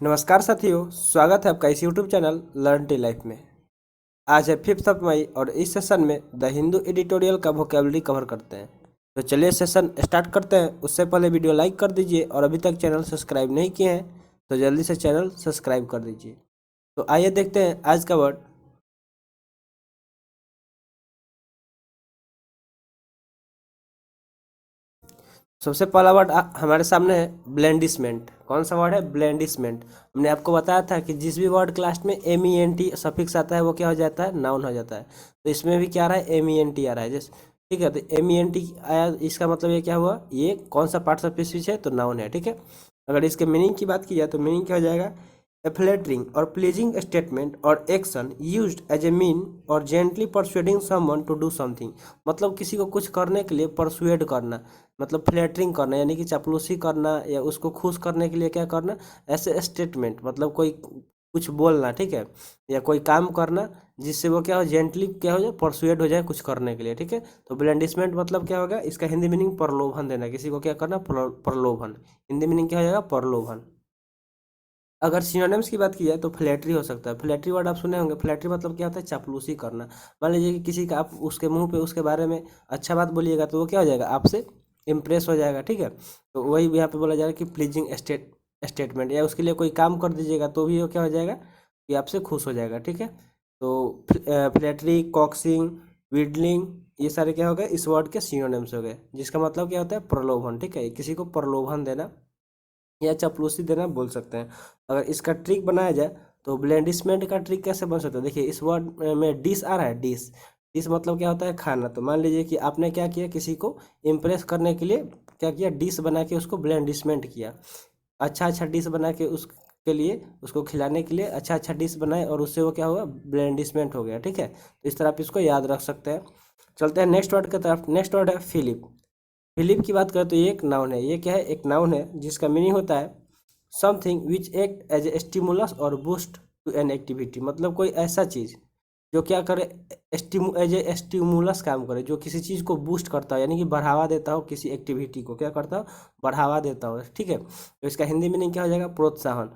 नमस्कार साथियों, स्वागत है आपका इस YouTube channel learn tea life में। आज है 5 मई और इस सेशन में द हिंदू एडिटोरियल का वोकेबलरी कवर करते हैं। तो चलिए सेशन स्टार्ट करते हैं। उससे पहले वीडियो लाइक कर दीजिए और अभी तक चैनल सब्सक्राइब नहीं किए हैं तो जल्दी से चैनल सब्सक्राइब कर दीजिए। तो आइए देखते हैं आज का वर्ड। सबसे पहला वर्ड हमारे सामने है ब्लेंडिसमेंट। कौन सा वर्ड है? ब्लेंडिसमेंट। हमने आपको बताया था कि जिस भी वर्ड क्लास में MENT सफिक्स आता है वो क्या हो जाता है? नाउन हो जाता है। तो इसमें भी क्या आ रहा है? MENT आ रहा है। जैसे ठीक है, तो MENT आया, इसका मतलब ये क्या हुआ? ये कौन सा पार्ट ऑफ स्पीच है? तो नाउन है। ठीक है, अगर इसके मीनिंग की बात की जाए तो मीनिंग क्या हो जाएगा? ए फ्लैटरिंग और प्लीजिंग स्टेटमेंट और action used as a mean और gently persuading someone to do something. मतलब किसी को कुछ करने के लिए परसुएड करना, मतलब फ्लैटरिंग करना, यानी कि चापलूसी करना या उसको खुश करने के लिए क्या करना? ऐसे स्टेटमेंट मतलब कोई कुछ बोलना, ठीक है, या कोई काम करना जिससे वो क्या हो? जेंटली क्या हो जाए? परसुएड हो जाए कुछ करने के लिए। ठीक है, तो ब्लेंडिसमेंट मतलब क्या होगा? इसका हिंदी मीनिंग प्रलोभन देना, किसी को क्या करना? प्रलोभन। हिंदी मीनिंग क्या हो जाएगा? प्रलोभन। अगर सिनोनिम्स की बात की जाए तो फ्लैटरी हो सकता है। फ्लैटरी वर्ड आप सुने होंगे। फ्लैटरी मतलब क्या होता है? चापलूसी करना। मान लीजिए कि किसी का आप उसके मुंह पे उसके बारे में अच्छा बात बोलिएगा तो वो क्या हो जाएगा? आपसे इम्प्रेस हो जाएगा। ठीक है, तो वही यहाँ पे बोला जाएगा कि प्लीजिंग स्टेटमेंट, या उसके लिए कोई काम कर दीजिएगा तो भी वो क्या हो जाएगा? कि आपसे खुश हो जाएगा। ठीक है, तो फ्लैटरी, कॉक्सिंग, विडलिंग, ये सारे क्या हो गए? इस वर्ड के सिनोनिम्स हो गए, जिसका मतलब क्या होता है? प्रलोभन। ठीक है, किसी को प्रलोभन देना या चापलूसी देना बोल सकते हैं। अगर इसका ट्रिक बनाया जाए तो ब्लेंडिसमेंट का ट्रिक कैसे बन सकता है? देखिए, इस वर्ड में डिश आ रहा है। डिश, डिश मतलब क्या होता है? खाना। तो मान लीजिए कि आपने क्या किया, किसी को इम्प्रेस करने के लिए क्या किया? डिश बना के उसको ब्लेंडिसमेंट किया। अच्छा अच्छा डिश बना के उसके लिए, उसको खिलाने के लिए अच्छा अच्छा डिश बनाए और उससे वो क्या हुआ? ब्लेंडिसमेंट हो गया। ठीक है, तो इस तरह आप इसको याद रख सकते हैं। चलते हैं नेक्स्ट वर्ड की तरफ। नेक्स्ट वर्ड है फिलिप। फिलिप की बात करें तो ये एक नाउन है। ये क्या है? एक नाउन है जिसका मीनिंग होता है something which act as a stimulus or boost to an activity. मतलब कोई ऐसा चीज़ जो क्या करे? एज ए स्टिमुलस काम करे, जो किसी चीज़ को बूस्ट करता हो, यानी कि बढ़ावा देता हो। किसी एक्टिविटी को क्या करता हो? बढ़ावा देता हो। ठीक है, तो इसका हिंदी मीनिंग क्या हो जाएगा? प्रोत्साहन।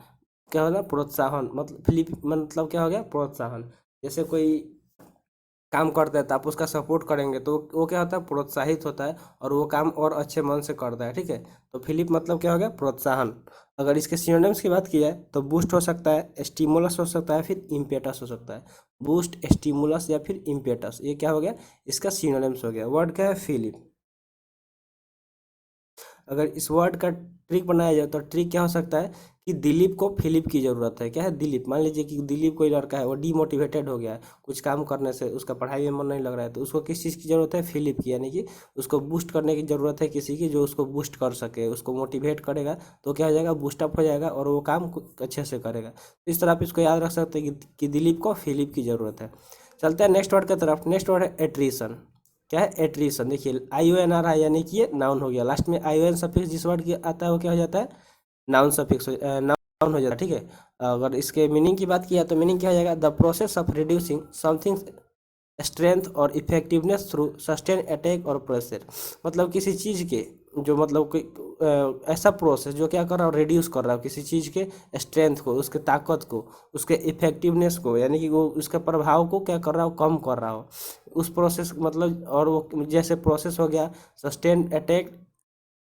क्या होगा? प्रोत्साहन। मतलब फिलिप मतलब क्या हो गया? प्रोत्साहन। जैसे कोई काम करता है तो आप उसका सपोर्ट करेंगे तो वो क्या होता है? प्रोत्साहित होता है और वो काम और अच्छे मन से करता है। ठीक है, तो फिलिप मतलब क्या हो गया? प्रोत्साहन। अगर इसके सिनोनिम्स की बात की जाए तो बूस्ट हो सकता है, स्टिमुलस हो सकता है, फिर इम्पेटस हो सकता है। बूस्ट, स्टिमुलस या फिर इम्पेटस, ये क्या हो गया? इसका सिनोनिम्स हो गया। वर्ड क्या है? फिलिप। अगर इस वर्ड का ट्रिक बनाया जाए तो ट्रिक क्या हो सकता है? कि दिलीप को फिलिप की ज़रूरत है। क्या है? दिलीप, मान लीजिए कि दिलीप कोई लड़का है, वो डीमोटिवेटेड हो गया है कुछ काम करने से, उसका पढ़ाई में मन नहीं लग रहा है, तो उसको किस चीज़ की ज़रूरत है? फिलिप की, यानी कि उसको बूस्ट करने की ज़रूरत है, किसी की जो उसको बूस्ट कर सके, उसको मोटिवेट करेगा तो क्या हो जाएगा? बूस्टअप हो जाएगा और वो काम अच्छे से करेगा। तो इस तरह आप इसको याद रख सकते हैं कि दिलीप को फिलिप की ज़रूरत है। चलते हैं नेक्स्ट वर्ड की तरफ। नेक्स्ट वर्ड है एट्रीशन। क्या है? एट्रीशन। देखिए, ION आ रहा है, यानी कि ये नाउन हो गया। लास्ट में ION सफिक्स जिस वर्ड की आता है वो क्या हो जाता है? नाउन सफिक्स, नाउन हो जाता है। ठीक है, अगर इसके मीनिंग की बात किया तो मीनिंग क्या हो जाएगा? The process of reducing something strength और इफेक्टिवनेस थ्रू सस्टेन अटैक और प्रेशर। मतलब किसी चीज़ के जो मतलब कोई ऐसा प्रोसेस जो क्या कर रहा हो? रिड्यूस कर रहा हो किसी चीज़ के स्ट्रेंथ को, उसके ताकत को, उसके इफेक्टिवनेस को, यानी कि वो उसके प्रभाव को क्या कर रहा हो? कम कर रहा हो। उस प्रोसेस मतलब, और वो जैसे प्रोसेस हो गया सस्टेन अटैक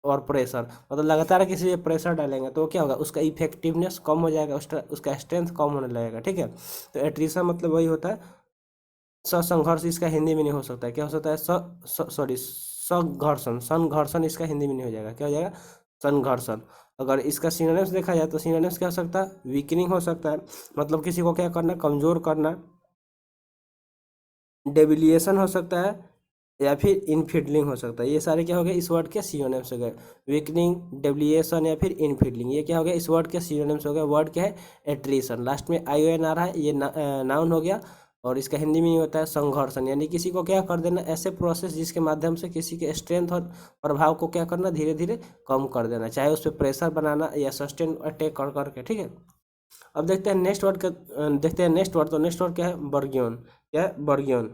और प्रेशर, मतलब लगातार किसी पे प्रेशर डालेंगे तो क्या होगा? उसका इफेक्टिवनेस कम हो जाएगा, उसका स्ट्रेंथ कम होने लगेगा। ठीक है, तो एट्रीशन मतलब वही होता है ससंघर्ष। इसका हिंदी में नहीं हो सकता है। क्या हो सकता है? सॉरी, संघर्षण। संघर्षण इसका हिंदी में नहीं हो जाएगा। क्या हो जाएगा? संघर्षण। अगर इसका सिनोनिम्स देखा जाए तो सिनोनिम्स क्या हो सकता है? वीकनिंग हो सकता है, मतलब किसी को क्या करना? कमजोर करना। डेबिलिएशन हो सकता है, या फिर इनफीडलिंग हो सकता है। ये सारे क्या हो गए? इस वर्ड के सिनोनिम्स हो गए। वीकनिंग, डेबिलिएशन या फिर इनफीडलिंग, ये क्या हो गया? इस वर्ड के सिनोनिम्स हो गए। वर्ड क्या है? एट्रीशन। लास्ट में ION आ रहा है, ये नाउन हो गया। और इसका हिंदी में होता है संघर्षण, यानी किसी को क्या कर देना? ऐसे प्रोसेस जिसके माध्यम से किसी के स्ट्रेंथ और प्रभाव को क्या करना? धीरे धीरे कम कर देना, चाहे उस पर प्रेशर बनाना या सस्टेन अटैक कर करके। ठीक है, अब देखते हैं नेक्स्ट वर्ड का। देखते हैं नेक्स्ट वर्ड। तो नेक्स्ट वर्ड क्या है? बर्गियन। क्या है? बर्गियन।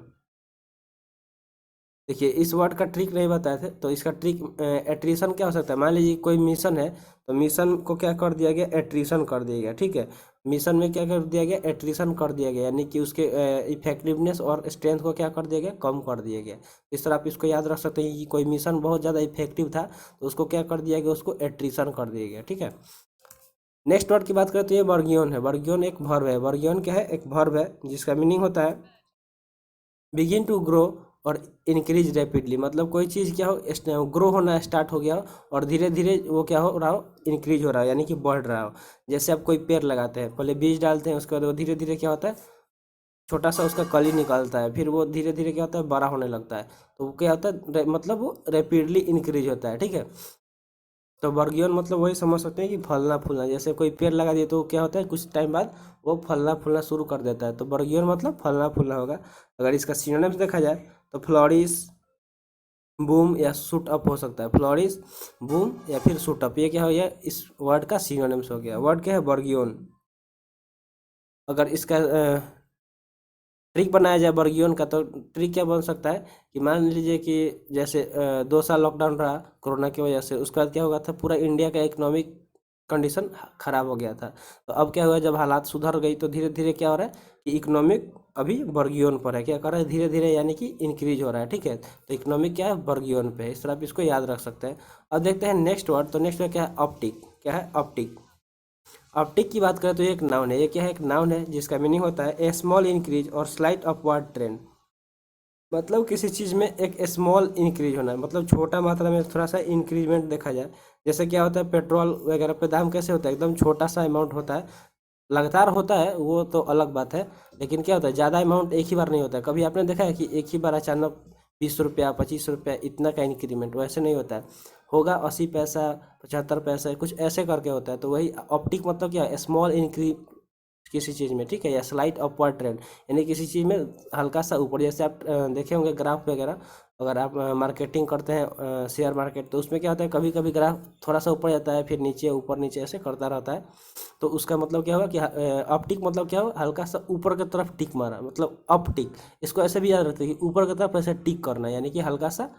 देखिए इस वर्ड का ट्रिक नहीं बताए थे, तो इसका ट्रिक एट्रीशन क्या हो सकता है। मान लीजिए कोई मिशन है, तो मिशन को क्या कर दिया गया, एट्रीशन कर दिया गया, ठीक है। मिशन में क्या कर दिया गया, एट्रीशन कर दिया गया, यानी कि उसके इफेक्टिवनेस और स्ट्रेंथ को क्या कर दिया गया, कम कर दिया गया। इस तरह आप इसको याद रख सकते हैं कि कोई मिशन बहुत ज़्यादा इफेक्टिव था, तो उसको क्या कर दिया गया, उसको एट्रीशन कर दिया गया, ठीक है। नेक्स्ट वर्ड की बात करें तो ये वर्गियोन है। वर्गियोन एक वर्ब है। वर्गियोन क्या है, एक वर्ब है जिसका मीनिंग होता है बिगिन टू ग्रो और इंक्रीज रैपिडली। मतलब कोई चीज़ क्या हो, ग्रो होना स्टार्ट हो गया हो और धीरे धीरे वो क्या हो रहा हो, इंक्रीज हो रहा हो, यानी कि बढ़ रहा हो। जैसे आप कोई पेड़ लगाते हैं, पहले बीज डालते हैं, उसके बाद वो धीरे धीरे क्या होता है, छोटा सा उसका कली निकलता है, फिर वो धीरे धीरे क्या होता है, बड़ा होने लगता है। तो वो क्या होता है, मतलब वो रैपिडली इंक्रीज होता है, ठीक है। तो वर्गियोन मतलब वही समझ सकते हैं कि फलना फूलना। जैसे कोई पेड़ लगा दिए तो क्या होता है, कुछ टाइम बाद वो फलना फूलना शुरू कर देता है, तो वर्गियोन मतलब फलना फूलना होगा। अगर इसका सिनोनिम्स देखा जाए तो फ्लोरिश, बूम या शूट अप हो सकता है। फ्लोरिश, बूम या फिर शूट अप, ये क्या हो गया, इस वर्ड का सिनोनिम्स हो गया। वर्ड क्या है, वर्गियोन। अगर इसका ट्रिक बनाया जाए वर्गियोन का, तो ट्रिक क्या बन सकता है कि मान लीजिए कि जैसे 2 साल लॉकडाउन रहा कोरोना की वजह से, उसके बाद क्या हुआ था, पूरा इंडिया का इकोनॉमिक कंडीशन खराब हो गया था। तो अब क्या हुआ, जब हालात सुधर गई तो धीरे धीरे क्या हो रहा है कि इकोनॉमिक अभी वर्गियोन पर है, क्या कर रहा है, धीरे धीरे, यानी कि इंक्रीज हो रहा है, ठीक है। तो इकोनॉमिक क्या है, वर्गियोन पे है। इस तरह आप इसको याद रख सकते हैं। अब देखते हैं नेक्स्ट वर्ड। तो नेक्स्ट वर्ड क्या है, ऑप्टिक। क्या है, ऑप्टिक। ऑप्टिक की बात करें तो ये एक नाउन है। ये क्या है, एक नाउन है जिसका मीनिंग होता है ए स्मॉल इंक्रीज और स्लाइट अपवर्ड ट्रेंड। मतलब किसी चीज़ में एक स्मॉल इंक्रीज होना है, मतलब छोटा मात्रा में थोड़ा सा इंक्रीजमेंट देखा जाए। जैसे क्या होता है, पेट्रोल वगैरह पे दाम कैसे होता है, एकदम छोटा सा अमाउंट होता है। लगातार होता है वो तो अलग बात है, लेकिन क्या होता है, ज़्यादा अमाउंट एक ही बार नहीं होता है। कभी आपने देखा है कि एक ही बार अचानक 20 रुपया 25 रुपया इतना का इंक्रीमेंट, वैसे नहीं होता है। होगा 80 पैसा 75 पैसा कुछ ऐसे करके होता है। तो वही ऑप्टिक मतलब क्या है, स्मॉल इंक्रीज किसी चीज़ में, ठीक है, या स्लाइट अपवर्ड ट्रेंड, यानी किसी चीज़ में हल्का सा ऊपर। जैसे आप देखे होंगे ग्राफ वगैरह, अगर आप मार्केटिंग करते हैं शेयर मार्केट, तो उसमें क्या होता है, कभी कभी ग्राफ थोड़ा सा ऊपर जाता है, फिर नीचे ऊपर नीचे ऐसे करता रहता है। तो उसका मतलब क्या होगा कि अपटिक मतलब क्या हो, हल्का सा ऊपर की तरफ टिक मारा, मतलब अपटिक। इसको ऐसे भी याद रखते हैं कि ऊपर की तरफ ऐसे टिक करना, यानी कि हल्का सा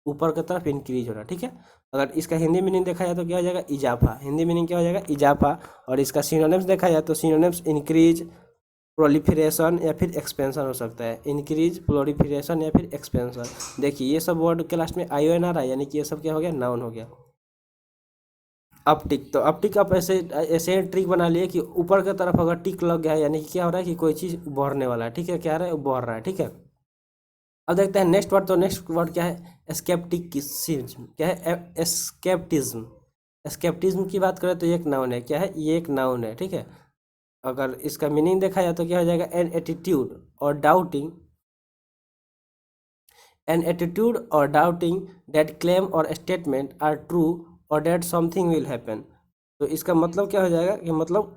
ऊपर की तरफ इंक्रीज होना, ठीक है। अगर इसका हिंदी मीनिंग देखा जाए तो क्या हो जाएगा, इजाफा। हिंदी मीनिंग क्या हो जाएगा, इजाफा। और इसका सिनोनिम्स देखा जाए तो सिनोनिम्स इंक्रीज, प्रोलिफरेशन या फिर एक्सपेंशन हो सकता है। इंक्रीज, प्रोलिफरेशन या फिर एक्सपेंशन। देखिए ये सब वर्ड के लास्ट में आई ओ एन आ रहा है, यानी कि ये सब क्या हो गया, नाउन हो गया। अपटिक, तो अपटिक आप ऐसे ऐसे ट्रिक बना लिए कि ऊपर की तरफ अगर टिक लग गया है, यानी कि क्या हो रहा है कि कोई चीज़ बढ़ने वाला है, ठीक है, क्या हो रहा है, बढ़ रहा है, ठीक है। अब देखते हैं नेक्स्ट वर्ड। तो नेक्स्ट वर्ड क्या है, स्केप्टिसिज्म। क्या है, स्केप्टिज्म। स्केप्टिज्म की बात करें तो ये एक नाउन है। क्या है, ये एक नाउन है, ठीक है। अगर इसका मीनिंग देखा जाए तो क्या हो जाएगा, एन एटीट्यूड और डाउटिंग, एन एटीट्यूड और डाउटिंग दैट क्लेम और स्टेटमेंट आर ट्रू और दैट समथिंग विल हैपन। तो इसका मतलब क्या हो जाएगा कि मतलब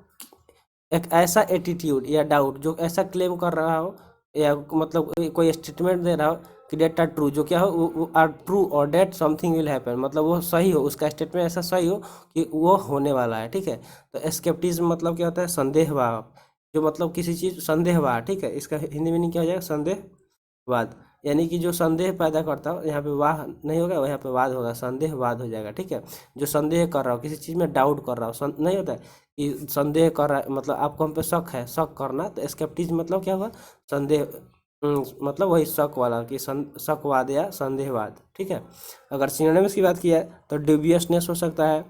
एक ऐसा एटीट्यूड या डाउट जो ऐसा क्लेम कर रहा हो, या मतलब कोई स्टेटमेंट दे रहा हो कि डेट आर ट्रू, जो क्या हो वो आर ट्रू और डेट समथिंग विल हैपन, मतलब वो सही हो, उसका स्टेटमेंट ऐसा सही हो कि वो होने वाला है, ठीक है। तो स्केप्टिज्म मतलब क्या होता है, संदेहवाह। जो मतलब किसी चीज़ संदेहवाह, ठीक है। इसका हिंदी मीनिंग क्या हो जाएगा, संदेहवाद, यानी कि जो संदेह पैदा करता हो, यहाँ पे वाह नहीं होगा, यहाँ पे वाद होगा, संदेहवाद हो जाएगा, ठीक है। जो संदेह कर रहा हो, किसी चीज़ में डाउट कर रहा हो, नहीं होता है कि संदेह कर रहा है, मतलब आपको हम पे शक है, शक करना। तो स्केप्टिज्म मतलब क्या हुआ, संदेह, मतलब वही शक वाला कि शकवाद या संदेहवाद, ठीक है। अगर सिनोनिम्स की बात की है तो ड्यूबियसनेस हो सकता है,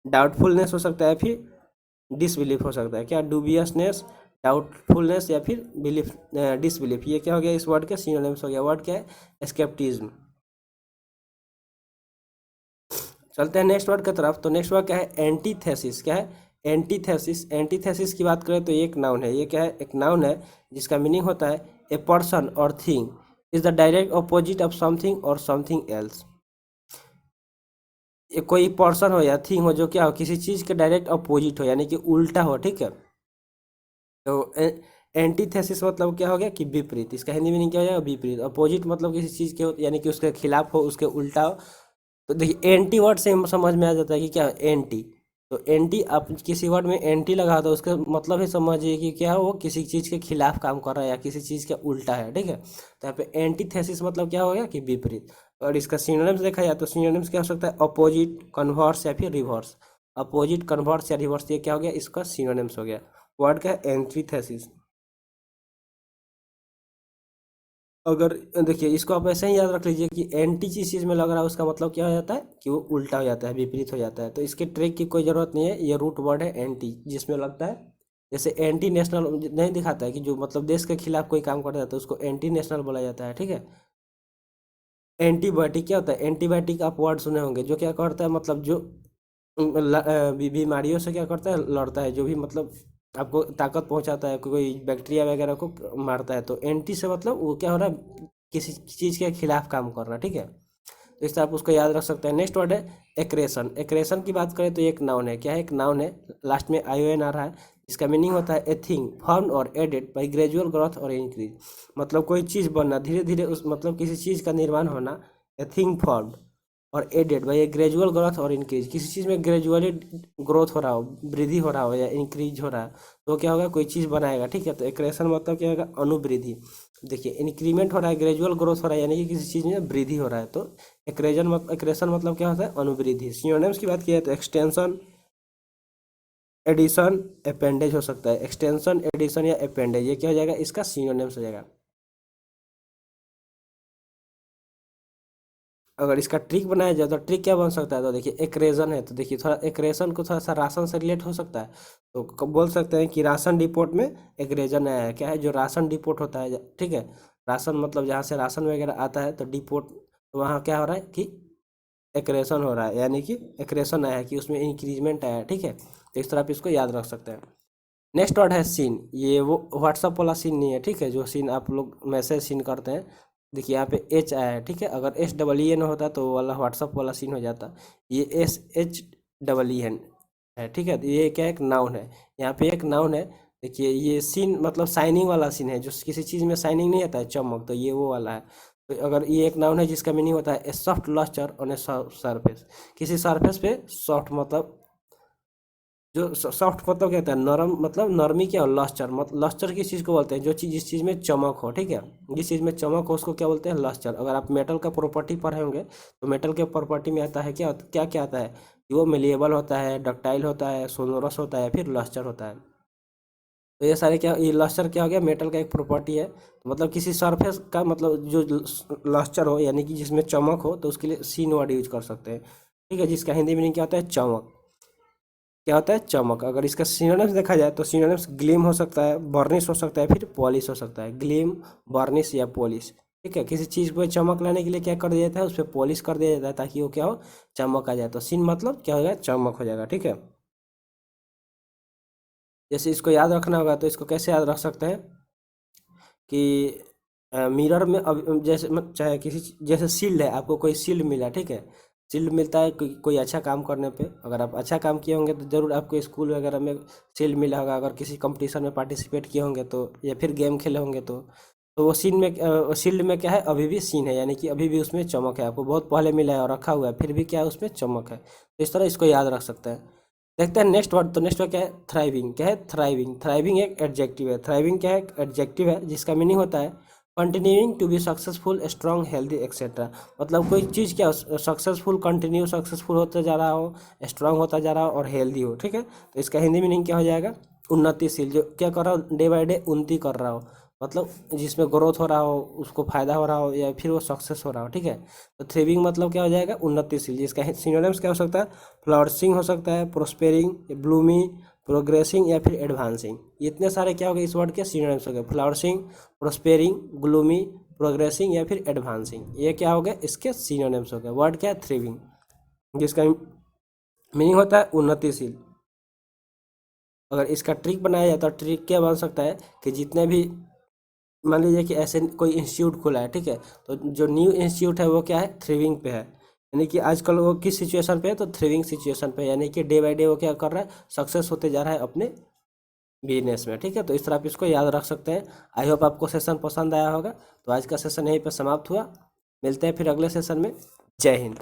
डाउटफुलनेस हो सकता है, फिर डिसबिलीफ हो सकता है। क्या, डूबियसनेस, डाउटफुलनेस या फिर बिलीफ, डिसबिलीफ, ये क्या हो गया, इस वर्ड के सिनोनिम्स हो गया। वर्ड क्या है, स्केप्टिज्म। चलते हैं नेक्स्ट वर्ड की तरफ। तो नेक्स्ट वर्ड क्या है, एंटीथेसिस। क्या है, एंटीथेसिस। एंटीथेसिस की बात करें तो ये एक नाउन है। ये क्या है, एक नाउन है जिसका मीनिंग होता है ए पर्सन और thing is the direct opposite of something और समथिंग एल्स। ये कोई पर्सन हो या थिंग हो जो क्या हो, किसी चीज़ के डायरेक्ट अपोजिट हो, यानी कि उल्टा हो, ठीक है। तो एंटीथेसिस मतलब क्या हो गया कि विपरीत। इसका हिंदी मीनिंग क्या हो जाएगा, विपरीत। अपोजिट मतलब किसी चीज़ के हो, यानी कि उसके खिलाफ हो, उसके उल्टा हो। तो देखिए एंटी वर्ड से समझ में आ जाता है कि क्या एंटी, तो एंटी, आप किसी वर्ड में एंटी लगा दो, उसका मतलब ही समझिए कि क्या है, वो किसी चीज़ के खिलाफ काम कर रहा है या किसी चीज़ के उल्टा है, ठीक है। तो यहाँ पे एंटीथेसिस मतलब क्या हो गया कि विपरीत। और इसका सिनोनिम्स देखा जाए तो सिनोनिम्स क्या हो सकता है, अपोजिट, कन्वर्स या फिर रिवर्स। अपोजिट, कन्वर्स या रिवर्स, ये क्या हो गया, इसका सिनोनिम्स हो गया। वर्ड का एंटीथेसिस। अगर देखिए इसको आप ऐसे ही याद रख लीजिए कि एंटी जिस चीज़ में लग रहा है उसका मतलब क्या हो जाता है कि वो उल्टा हो जाता है, विपरीत हो जाता है। तो इसके ट्रिक की कोई ज़रूरत नहीं है, ये रूट वर्ड है एंटी, जिसमें लगता है जैसे एंटी नेशनल नहीं दिखाता है कि जो मतलब देश के खिलाफ कोई काम करता है तो उसको एंटी नेशनल बोला जाता है, ठीक है। एंटीबायोटिक क्या होता है, एंटीबायोटिक आप वर्ड सुने होंगे, जो क्या करता है मतलब जो बीमारियों से क्या करता है, लड़ता है, जो भी मतलब आपको ताकत पहुंचाता है, कोई बैक्टीरिया वगैरह को मारता है। तो एंटी से मतलब वो क्या हो रहा है, किसी चीज़ के खिलाफ काम कर रहा है, ठीक है। तो इस तरह आप उसको याद रख सकते हैं। नेक्स्ट वर्ड है एक्रेशन। एक्रेशन की बात करें तो ये एक नाउन है, क्या है, एक नाउन है, लास्ट में ION आ रहा है। इसका मीनिंग होता है ए थिंग फॉर्म और added by gradual growth or increase. मतलब कोई चीज़ बनना, धीरे धीरे उस मतलब किसी चीज़ का निर्माण होना। A thing formed or added by a gradual growth or increase, किसी चीज़ में ग्रेजुअली ग्रोथ हो रहा हो, वृद्धि हो रहा हो या इंक्रीज हो रहा है, तो क्या होगा, कोई चीज़ बनाएगा, ठीक है। तो एक्रेशन मतलब क्या होगा, अनुवृद्धि। देखिए इंक्रीमेंट हो रहा है, ग्रेजुअल ग्रोथ हो रहा है, यानी कि किसी चीज़ में वृद्धि हो रहा है। तो एक्रेशन मतलब क्या होता है, अनुवृद्धि। सिनोनिम्स की बात की है तो एक्सटेंशन, एडिशन, अपेंडेज हो सकता है। एक्सटेंशन, एडिशन या अपेंडेज, ये क्या हो जाएगा, इसका सिनोनिम्स हो जाएगा। अगर इसका ट्रिक बनाया जाए तो ट्रिक क्या बन सकता है, तो देखिए एक्रेजन है, तो देखिए थोड़ा एक्रेशन को थोड़ा सा राशन से रिलेट हो सकता है। तो बोल सकते हैं कि राशन डिपोट में एक्रेजन आया है, क्या है, जो राशन डिपोट होता है, ठीक है। राशन मतलब जहाँ से राशन वगैरह आता है, तो डिपोट, तो वहाँ क्या हो रहा है कि एक्रेशन हो रहा है, यानी कि एक्रेशन आया है, कि उसमें इंक्रीजमेंट आया है, ठीक है। तो इस तरह आप इसको याद रख सकते हैं। नेक्स्ट वर्ड है सीन। ये वो व्हाट्सअप वाला सीन नहीं है, ठीक है, जो सीन आप लोग मैसेज सीन करते हैं। देखिए यहाँ पे एच आया है, ठीक है, अगर SEEN होता तो वो वाला व्हाट्सअप वाला सीन हो जाता। ये SHEEN है, ठीक है। तो ये क्या है, एक नाउन है, यहाँ पे एक नाउन है। देखिए ये सीन मतलब शाइनिंग वाला सीन है, जो किसी चीज़ में शाइनिंग नहीं आता है, चमक, तो ये वो वाला है। तो अगर ये एक नाउन है जिसका मीनिंग होता है a soft lustre on a surface, किसी सरफेस पे सॉफ्ट मतलब, जो सॉफ्ट मतलब क्या होता है, नरम, मतलब नरमी क्या हो, लस्टर, मतलब लस्टर किस चीज़ को बोलते हैं, जो चीज़ जिस चीज़ में चमक हो, ठीक है। जिस चीज़ में चमक हो उसको क्या बोलते हैं, लस्टर। अगर आप मेटल का प्रॉपर्टी पढ़े होंगे तो मेटल के प्रॉपर्टी में आता है क्या क्या क्या आता है, कि वो मेलिएबल होता है, डक्टाइल होता है, सोनोरस होता है, फिर लस्टर होता है। तो ये सारे क्या, ये लस्टर क्या हो गया, मेटल का एक प्रॉपर्टी है। तो मतलब किसी सरफेस का मतलब जो लस्टर हो, यानी कि जिसमें चमक हो, तो उसके लिए सीन वर्ड यूज कर सकते हैं, ठीक है, जिसका हिंदी मीनिंग क्या होता है, चमक। क्या होता है, चमक। अगर इसका सिनोनिम्स देखा जाए तो सिनोनिम्स ग्लीम हो सकता है, बर्निश हो सकता है, फिर पॉलिश हो सकता है। ग्लीम, बर्निश या पॉलिश, ठीक है। किसी चीज़ पे चमक लाने के लिए क्या कर दिया जाता है, उस पर पॉलिश कर दिया जाता है, ताकि वो क्या हो, चमक आ जाए। तो सीन मतलब क्या हो जाएगा, चमक हो जाएगा, ठीक है। जैसे इसको याद रखना होगा तो इसको कैसे याद रख सकते हैं कि मिरर में, अब जैसे चाहे किसी जैसे शील्ड है, आपको कोई शील्ड मिला, ठीक है। शील्ड मिलता है कोई अच्छा काम करने पे, अगर आप अच्छा काम किए होंगे तो ज़रूर आपको स्कूल वगैरह में शील्ड मिला होगा। अगर किसी कंपटीशन में पार्टिसिपेट किए होंगे तो, या फिर गेम खेले होंगे तो वो सीन में, शील्ड में क्या है, अभी भी सीन है, यानी कि अभी भी उसमें चमक है। आपको बहुत पहले मिला है और रखा हुआ है, फिर भी क्या है, उसमें चमक है। तो इस तरह इसको याद रख सकते हैं। देखते हैं नेक्स्ट वर्ड। तो नेक्स्ट वर्ड क्या है, थ्राइविंग। क्या है, थ्राइविंग। थ्राइविंग एक एडजेक्टिव है। थ्राइविंग क्या है, एडजेक्टिव है, जिसका मीनिंग होता है continuing to be successful, strong, healthy etcetera. मतलब कोई चीज़ क्या सक्सेसफुल, कंटिन्यू सक्सेसफुल होता जा रहा हो, स्ट्रांग होता जा रहा हो और हेल्दी हो, ठीक है। तो इसका हिंदी मीनिंग क्या हो जाएगा, उन्नतिशील, जो क्या कर रहा हो, डे बाय डे उन्नति कर रहा हो, मतलब जिसमें ग्रोथ हो रहा हो, उसको फायदा हो रहा हो, या फिर वो सक्सेस हो रहा हो, ठीक है। तो थ्रिविंग मतलब क्या हो जाएगा, उन्नतिशील, जिसका सिनोनिम्स क्या हो सकता है, फ्लॉरिशिंग हो सकता है, प्रोस्पेरिंग, ब्लूमी, प्रोग्रेसिंग या फिर एडवांसिंग। इतने सारे क्या हो गए इस वर्ड के सिनोनिम्स हो गए, फ्लॉरिशिंग, प्रोस्पेरिंग, ग्लूमी, प्रोग्रेसिंग या फिर एडवांसिंग। ये क्या हो गए, इसके सिनोनिम्स हो गए। वर्ड क्या है, थ्रिविंग, जिसका मीनिंग होता है उन्नतिशील। अगर इसका ट्रिक बनाया जाए तो ट्रिक क्या बन सकता है, कि जितने भी, मान लीजिए कि ऐसे कोई इंस्टीट्यूट खुला है, ठीक है, तो जो न्यू इंस्टीट्यूट है वो क्या है, थ्रिविंग पे है, यानी कि आजकल वो किस सिचुएशन पे है, तो थ्रिविंग सिचुएशन पे है, यानी कि डे बाय डे वो क्या कर रहा है, सक्सेस होते जा रहा है अपने बिजनेस में, ठीक है। तो इस तरह आप इसको याद रख सकते हैं। आई होप आपको सेशन पसंद आया होगा। तो आज का सेशन यहीं पर समाप्त हुआ, मिलते हैं फिर अगले सेशन में। जय हिंद।